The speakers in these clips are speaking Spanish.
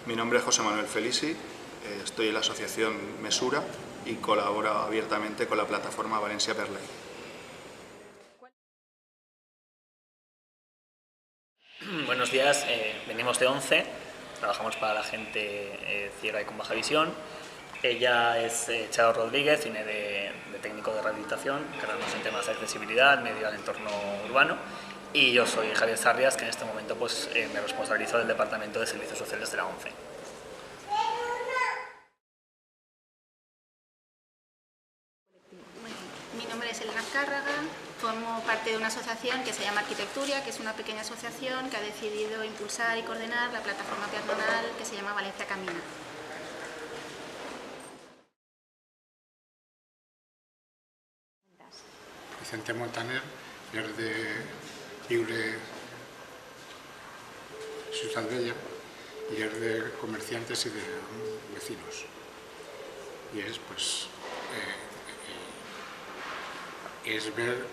Mi nombre es José Manuel Felici, estoy en la asociación Mesura y colaboro abiertamente con la plataforma Valencia per Ley. Buenos días, venimos de ONCE, trabajamos para la gente ciega y con baja visión. Ella es Charo Rodríguez, viene de técnico de rehabilitación, encargándonos en temas de accesibilidad, medio al entorno urbano. Y yo soy Javier Sarrias, que en este momento me responsabilizo del Departamento de Servicios Sociales de la ONCE. Mi nombre es Elena Azcárraga, formo parte de una asociación que se llama Arquitecturia, que es una pequeña asociación que ha decidido impulsar y coordinar la plataforma peatonal que se llama Valencia Camina. Vicente Montaner, de Lliure Ciutat Vella, y es de comerciantes y de vecinos. Y es, es ver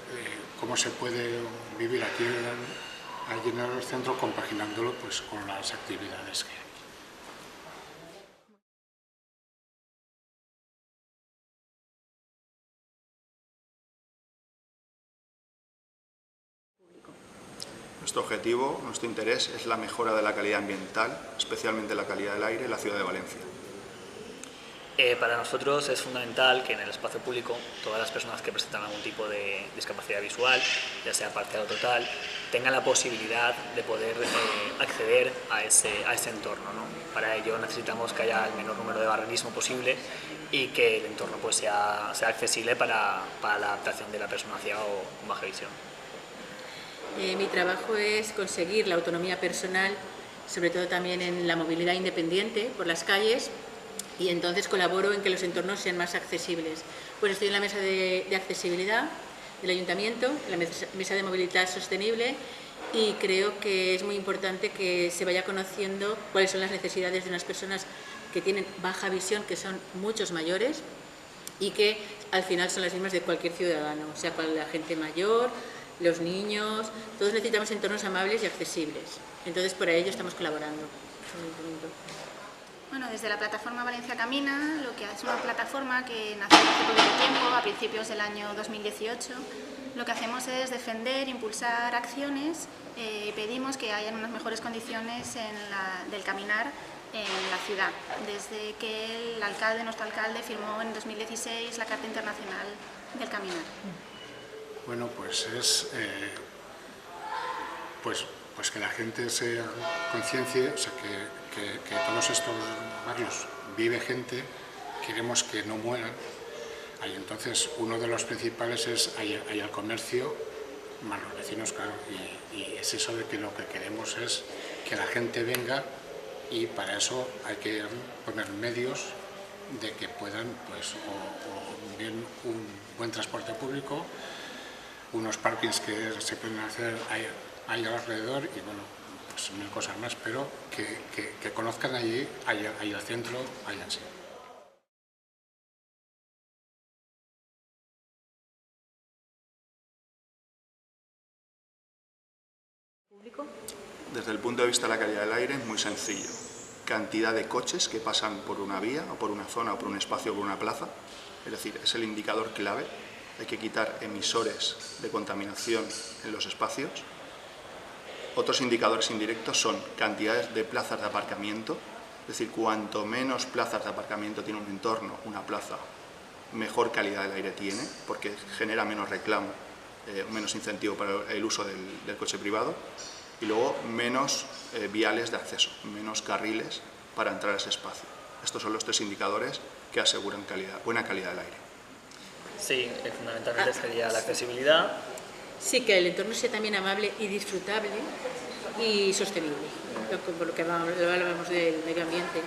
cómo se puede vivir aquí en el centro, compaginándolo con las actividades que hay. Nuestro objetivo, nuestro interés es la mejora de la calidad ambiental, especialmente la calidad del aire en la ciudad de Valencia. Para nosotros es fundamental que en el espacio público todas las personas que presentan algún tipo de discapacidad visual, ya sea parcial o total, tengan la posibilidad de poder acceder a ese entorno, ¿no? Para ello necesitamos que haya el menor número de barrerismo posible y que el entorno sea accesible para la adaptación de la persona ciega o con baja visión. Mi trabajo es conseguir la autonomía personal, sobre todo también en la movilidad independiente por las calles, y entonces colaboro en que los entornos sean más accesibles. Pues estoy en la mesa de accesibilidad del Ayuntamiento, en la mesa de movilidad sostenible, y creo que es muy importante que se vaya conociendo cuáles son las necesidades de unas personas que tienen baja visión, que son muchos mayores, y que al final son las mismas de cualquier ciudadano, o sea, para la gente mayor, los niños, todos necesitamos entornos amables y accesibles. Entonces, por ello estamos colaborando. Bueno, desde la plataforma Valencia Camina, lo que es una plataforma que nació hace poco tiempo, a principios del año 2018, lo que hacemos es defender, impulsar acciones, pedimos que haya unas mejores condiciones del caminar en la ciudad, desde que nuestro alcalde, firmó en 2016 la Carta Internacional del Caminar. Bueno, pues es que la gente se conciencie, o sea, que todos estos barrios vive gente, queremos que no mueran. Y entonces uno de los principales es hay el comercio, más los vecinos, claro, y es eso de que lo que queremos es que la gente venga, y para eso hay que poner medios de que puedan, o bien un buen transporte público, unos parkings que se pueden hacer ahí alrededor, y bueno, pues mil cosas más, pero que conozcan allí al centro, allá sí. Desde el punto de vista de la calidad del aire es muy sencillo. Cantidad de coches que pasan por una vía, o por una zona, o por un espacio, o por una plaza, es decir, es el indicador clave. Hay que quitar emisores de contaminación en los espacios. Otros indicadores indirectos son cantidades de plazas de aparcamiento, es decir, cuanto menos plazas de aparcamiento tiene un entorno, una plaza, mejor calidad del aire tiene, porque genera menos reclamo, menos incentivo para el uso del coche privado, y luego menos viales de acceso, menos carriles para entrar a ese espacio. Estos son los tres indicadores que aseguran buena calidad del aire. Sí, fundamentalmente sería la accesibilidad. Sí, que el entorno sea también amable y disfrutable y sostenible, por lo que hablamos del medio ambiente.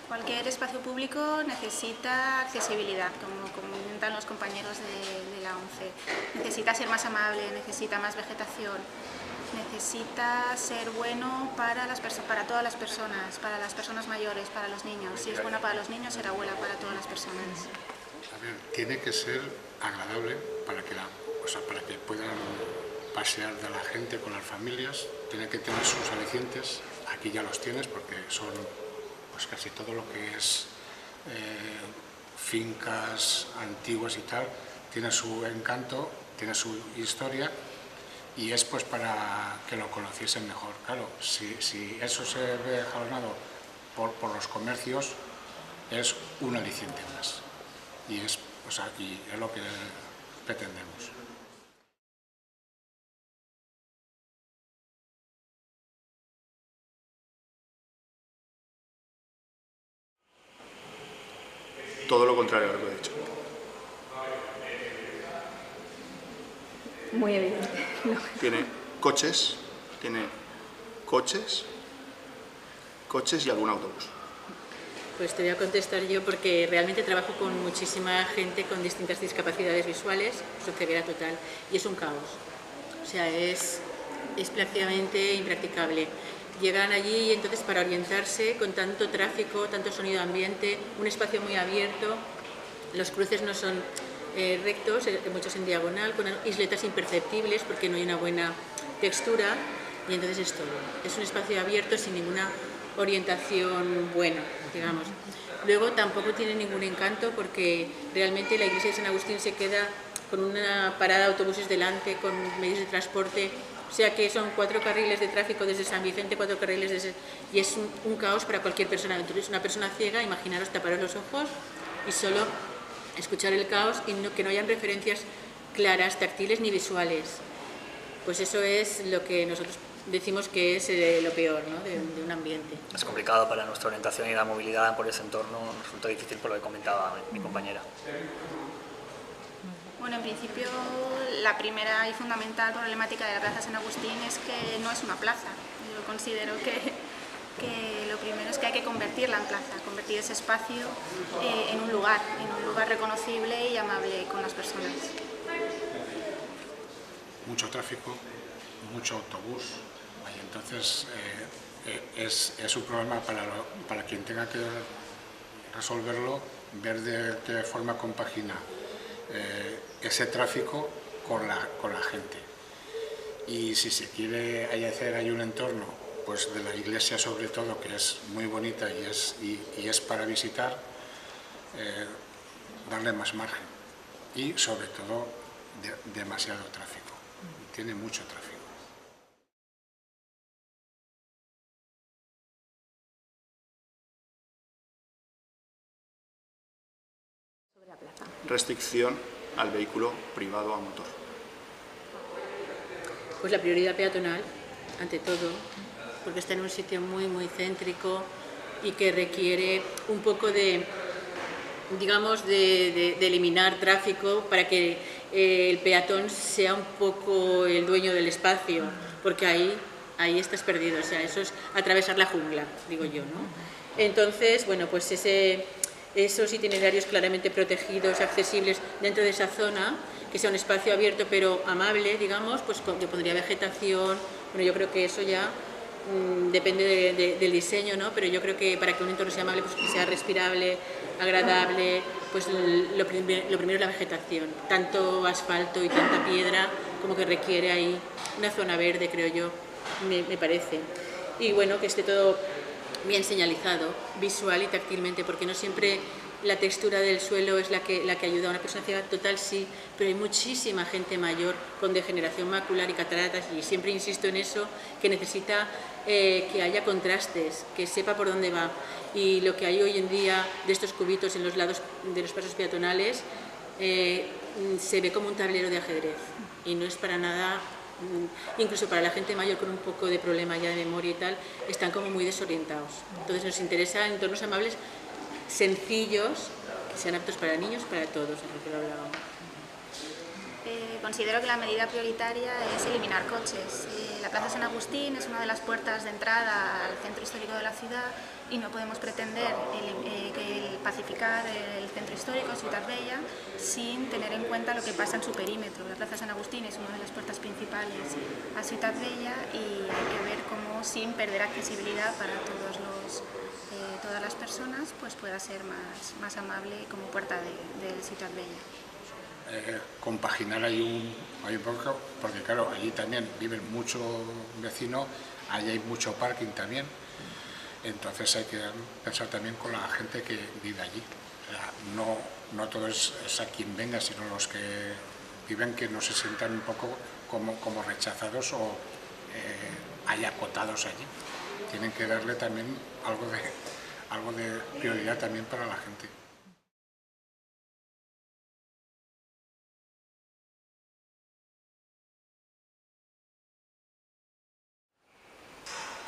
Cualquier espacio público necesita accesibilidad, como comentan los compañeros de la ONCE. Necesita ser más amable, necesita más vegetación, necesita ser bueno para todas las personas, para las personas mayores, para los niños. Si es buena para los niños, será buena para todas las personas. A ver, tiene que ser agradable para que puedan pasear de la gente con las familias, tiene que tener sus alicientes aquí ya los tienes porque son pues casi todo lo que es fincas antiguas y tal, tiene su encanto, tiene su historia y es pues para que lo conociesen mejor. Claro, si eso se ve jalonado por los comercios, es un aliciente más y es lo que pretendemos. Todo lo contrario a lo que he dicho. Muy evidente. No. Tiene coches y algún autobús. Pues te voy a contestar yo porque realmente trabajo con muchísima gente con distintas discapacidades visuales, su ceguera total, y es un caos. O sea, es prácticamente impracticable. Llegan allí y entonces para orientarse con tanto tráfico, tanto sonido ambiente, un espacio muy abierto, los cruces no son rectos, muchos en diagonal, con isletas imperceptibles porque no hay una buena textura y entonces es todo. Es un espacio abierto sin ninguna orientación buena, digamos. Luego tampoco tiene ningún encanto porque realmente la iglesia de San Agustín se queda con una parada de autobuses delante, con medios de transporte, o sea que son 4 carriles de tráfico desde San Vicente, 4 carriles y es un caos para cualquier persona. Entonces una persona ciega, imaginaros taparos los ojos y solo escuchar el caos y que no hayan referencias claras, táctiles ni visuales. Pues eso es lo que nosotros decimos que es lo peor, ¿no? de un ambiente. Es complicado para nuestra orientación y la movilidad por ese entorno, resulta difícil por lo que comentaba mi compañera. Bueno, en principio la primera y fundamental problemática de la Plaza San Agustín es que no es una plaza. Yo considero que lo primero es que hay que convertirla en plaza, convertir ese espacio en un lugar reconocible y amable con las personas. Mucho tráfico, mucho autobús, y entonces es un problema para quien tenga que resolverlo, ver de qué forma compagina ese tráfico con la gente. Y si se quiere hacer ahí un entorno pues de la iglesia sobre todo, que es muy bonita y es para visitar, darle más margen y sobre todo demasiado tráfico, tiene mucho tráfico. Restricción al vehículo privado a motor. Pues la prioridad peatonal, ante todo, porque está en un sitio muy, muy céntrico y que requiere un poco de, digamos, de eliminar tráfico para que el peatón sea un poco el dueño del espacio, porque ahí estás perdido, o sea, eso es atravesar la jungla, digo yo, ¿no? Entonces, bueno, pues esos itinerarios claramente protegidos, accesibles dentro de esa zona, que sea un espacio abierto pero amable, digamos, pues yo pondría vegetación. Bueno, yo creo que eso ya depende del diseño, ¿no? Pero yo creo que para que un entorno sea amable, pues que sea respirable, agradable, pues lo primero es la vegetación, tanto asfalto y tanta piedra como que requiere ahí una zona verde, creo yo, me parece. Y bueno, que esté todo bien señalizado, visual y táctilmente, porque no siempre la textura del suelo es la que ayuda a una persona ciega, total sí, pero hay muchísima gente mayor con degeneración macular y cataratas, y siempre insisto en eso, que necesita que haya contrastes, que sepa por dónde va. Y lo que hay hoy en día de estos cubitos en los lados de los pasos peatonales se ve como un tablero de ajedrez y no es para nada. Incluso para la gente mayor con un poco de problema ya de memoria y tal, están como muy desorientados. Entonces nos interesan entornos amables, sencillos, que sean aptos para niños, para todos, es lo que hablábamos. Considero que la medida prioritaria es eliminar coches. La Plaza San Agustín es una de las puertas de entrada al centro histórico de la ciudad y no podemos pretender pacificar el centro histórico, Ciutat Vella, sin tener en cuenta lo que pasa en su perímetro. La Plaza San Agustín es una de las puertas principales a Ciutat Vella y hay que ver cómo, sin perder accesibilidad para todas las personas, pues pueda ser más amable como puerta del Ciutat Vella. compaginar ahí un poco, porque claro, allí también viven mucho vecinos, allí hay mucho parking también, entonces hay que pensar también con la gente que vive allí. O sea, no todo es a quien venga, sino los que viven, que no se sientan un poco como rechazados o hay acotados allí. Tienen que darle también algo de prioridad también para la gente.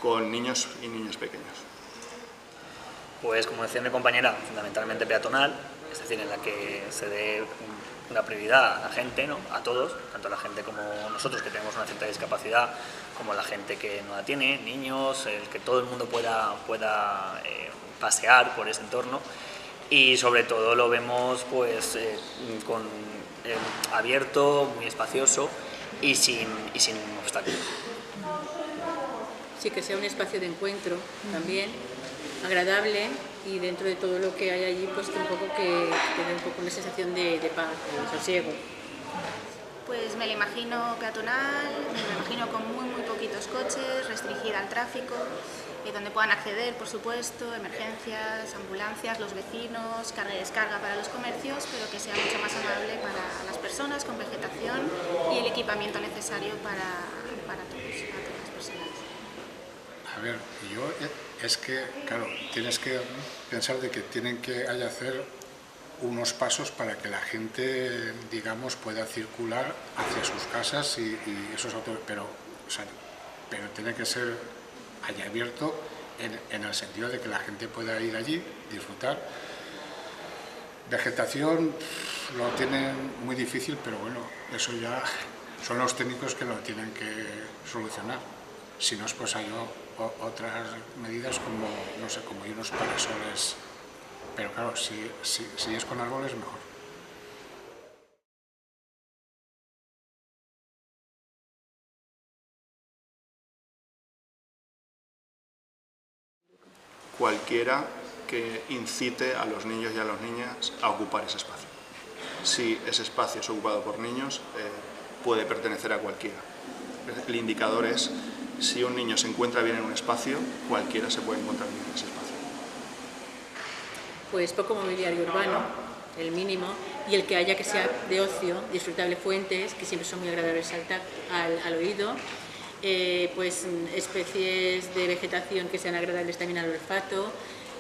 Con niños y niñas pequeños. Pues como decía mi compañera, fundamentalmente peatonal, es decir, en la que se dé una prioridad a la gente, ¿no? A todos, tanto a la gente como nosotros que tenemos una cierta discapacidad, como la gente que no la tiene, niños, el que todo el mundo pueda pasear por ese entorno, y sobre todo lo vemos pues abierto, muy espacioso y sin obstáculos. Sí, que sea un espacio de encuentro también, agradable, y dentro de todo lo que hay allí, pues que tenga un poco una sensación de paz, de sosiego. Pues me lo imagino peatonal, me lo imagino con muy poquitos coches, restringida al tráfico, donde puedan acceder, por supuesto, emergencias, ambulancias, los vecinos, carga y descarga para los comercios, pero que sea mucho más amable para las personas, con vegetación y el equipamiento necesario para todas las personas. A ver, es que, claro, tienes que pensar de que tienen que hacer unos pasos para que la gente, digamos, pueda circular hacia sus casas y esos autos, pero tiene que ser allá abierto en el sentido de que la gente pueda ir allí, disfrutar. Vegetación lo tienen muy difícil, pero bueno, eso ya son los técnicos que lo tienen que solucionar. Si no, pues hay otras medidas como, no sé, como unos parasoles, pero claro, si es con árboles, mejor. Cualquiera que incite a los niños y a las niñas a ocupar ese espacio. Si ese espacio es ocupado por niños, puede pertenecer a cualquiera. El indicador es, si un niño se encuentra bien en un espacio, cualquiera se puede encontrar bien en ese espacio. Pues poco mobiliario urbano, el mínimo, y el que haya que sea de ocio, disfrutable, fuentes, que siempre son muy agradables al oído, pues especies de vegetación que sean agradables también al olfato.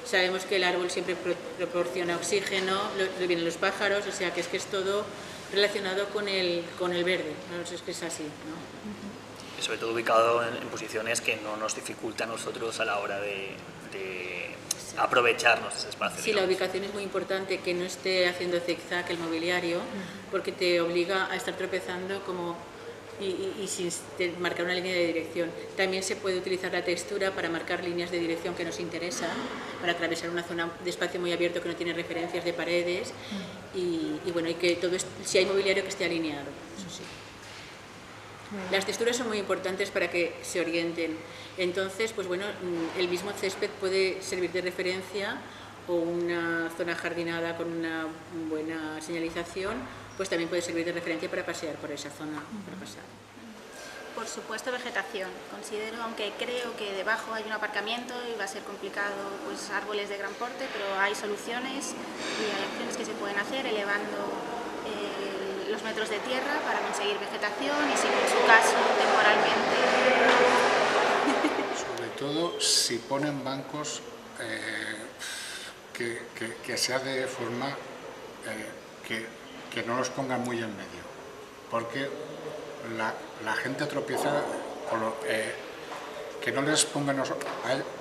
Sabemos que el árbol siempre proporciona oxígeno, vienen los pájaros, o sea que es todo relacionado con el verde, ¿no? Es que es así, ¿no? Y sobre todo ubicado en posiciones que no nos dificultan a nosotros a la hora de aprovecharnos de ese espacio. Sí, la ubicación es muy importante, que no esté haciendo zigzag el mobiliario, porque te obliga a estar tropezando y sin marcar una línea de dirección. También se puede utilizar la textura para marcar líneas de dirección que nos interesan, para atravesar una zona de espacio muy abierto que no tiene referencias de paredes, y bueno, y que todo si hay mobiliario que esté alineado, eso sí. Las texturas son muy importantes para que se orienten. Entonces, pues bueno, el mismo césped puede servir de referencia, o una zona jardinada con una buena señalización, pues también puede servir de referencia para pasear por esa zona, para pasar. Por supuesto, vegetación. Considero, aunque creo que debajo hay un aparcamiento y va a ser complicado, pues árboles de gran porte, pero hay soluciones y hay acciones que se pueden hacer elevando los metros de tierra para conseguir vegetación y, si en su caso, temporalmente. Sobre todo si ponen bancos que sea de forma que no los pongan muy en medio, porque la gente tropieza que no les pongan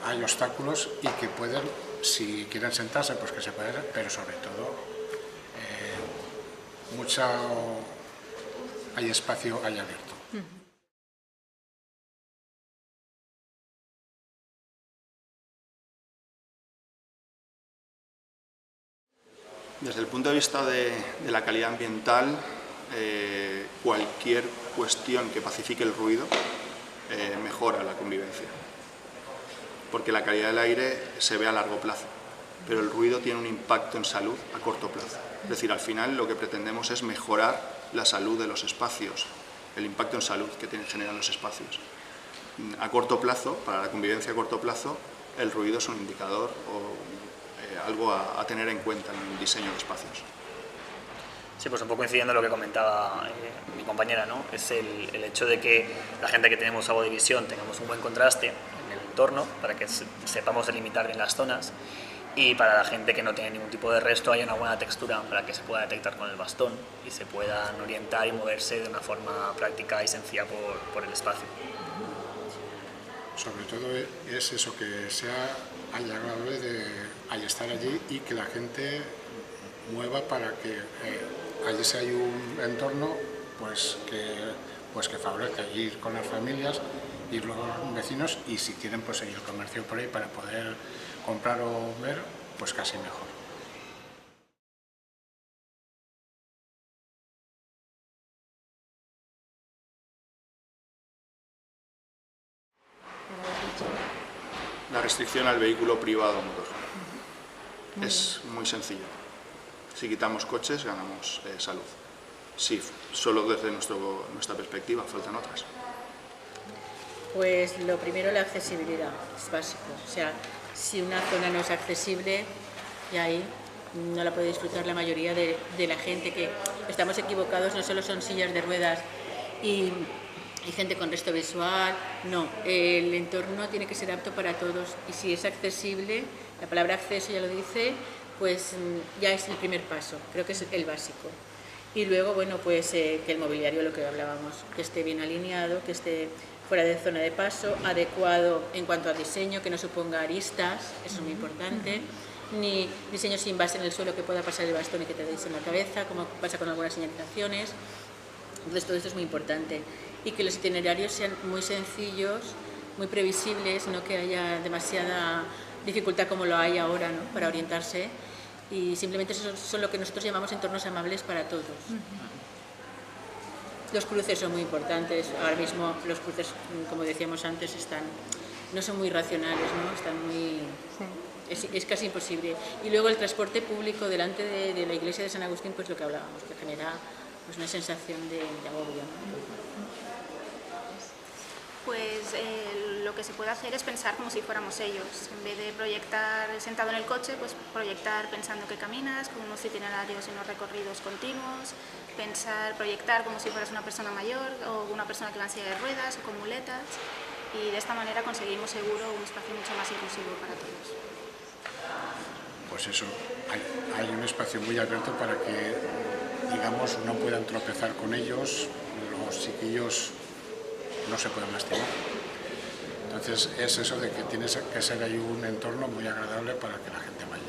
hay obstáculos y que pueden, si quieren sentarse, pues que se pueden, pero sobre todo hay espacio ahí abierto. Desde el punto de vista de la calidad ambiental, cualquier cuestión que pacifique el ruido mejora la convivencia, porque la calidad del aire se ve a largo plazo. pero el ruido tiene un impacto en salud a corto plazo. Es decir, al final lo que pretendemos es mejorar la salud de los espacios, el impacto en salud que generan los espacios. A corto plazo, para la convivencia a corto plazo, el ruido es un indicador o algo a tener en cuenta en el diseño de espacios. Sí, pues un poco incidiendo en lo que comentaba mi compañera, ¿no? Es el hecho de que la gente que tenemos algo de visión tengamos un buen contraste en el entorno para que sepamos delimitar bien las zonas, y para la gente que no tiene ningún tipo de resto haya una buena textura para que se pueda detectar con el bastón y se puedan orientar y moverse de una forma práctica y sencilla por el espacio. Sobre todo es eso, que sea agradable de estar allí y que la gente mueva para que allí si hay un entorno pues que favorezca ir con las familias, ir luego los vecinos, y si quieren pues seguir el comercio por ahí para poder comprar o ver, pues casi mejor. La restricción al vehículo privado motor. Es muy sencillo. Si quitamos coches, ganamos salud. Sí, solo desde nuestra perspectiva, faltan otras. Pues lo primero, la accesibilidad, es básico. O sea, si una zona no es accesible, y ahí no la puede disfrutar la mayoría de la gente, que estamos equivocados, no solo son sillas de ruedas y gente con resto visual, no, el entorno tiene que ser apto para todos, y si es accesible, la palabra acceso ya lo dice, pues ya es el primer paso, creo que es el básico. Y luego, bueno, pues que el mobiliario, lo que hablábamos, que esté bien alineado, que esté fuera de zona de paso, adecuado en cuanto a diseño, que no suponga aristas, eso es muy importante, ni diseño sin base en el suelo que pueda pasar el bastón y que te deis en la cabeza, como pasa con algunas señalizaciones. Entonces todo esto es muy importante, y que los itinerarios sean muy sencillos, muy previsibles, no que haya demasiada dificultad como lo hay ahora, ¿no?, para orientarse, y simplemente son lo que nosotros llamamos entornos amables para todos. Los cruces son muy importantes. Ahora mismo los cruces, como decíamos antes, no son muy racionales, ¿no? Están muy... Sí. Es casi imposible. Y luego el transporte público delante de la iglesia de San Agustín, pues lo que hablábamos, que genera pues una sensación de agobio, ¿no? Pues lo que se puede hacer es pensar como si fuéramos ellos. En vez de proyectar sentado en el coche, pues proyectar pensando que caminas, con unos itinerarios y unos recorridos continuos, proyectar como si fueras una persona mayor o una persona que va en silla de ruedas o con muletas, y de esta manera conseguimos seguro un espacio mucho más inclusivo para todos. Pues eso, hay un espacio muy abierto para que, digamos, no puedan tropezar con ellos, los chiquillos no se pueden lastimar. Entonces es eso de que tiene que ser ahí un entorno muy agradable para que la gente vaya.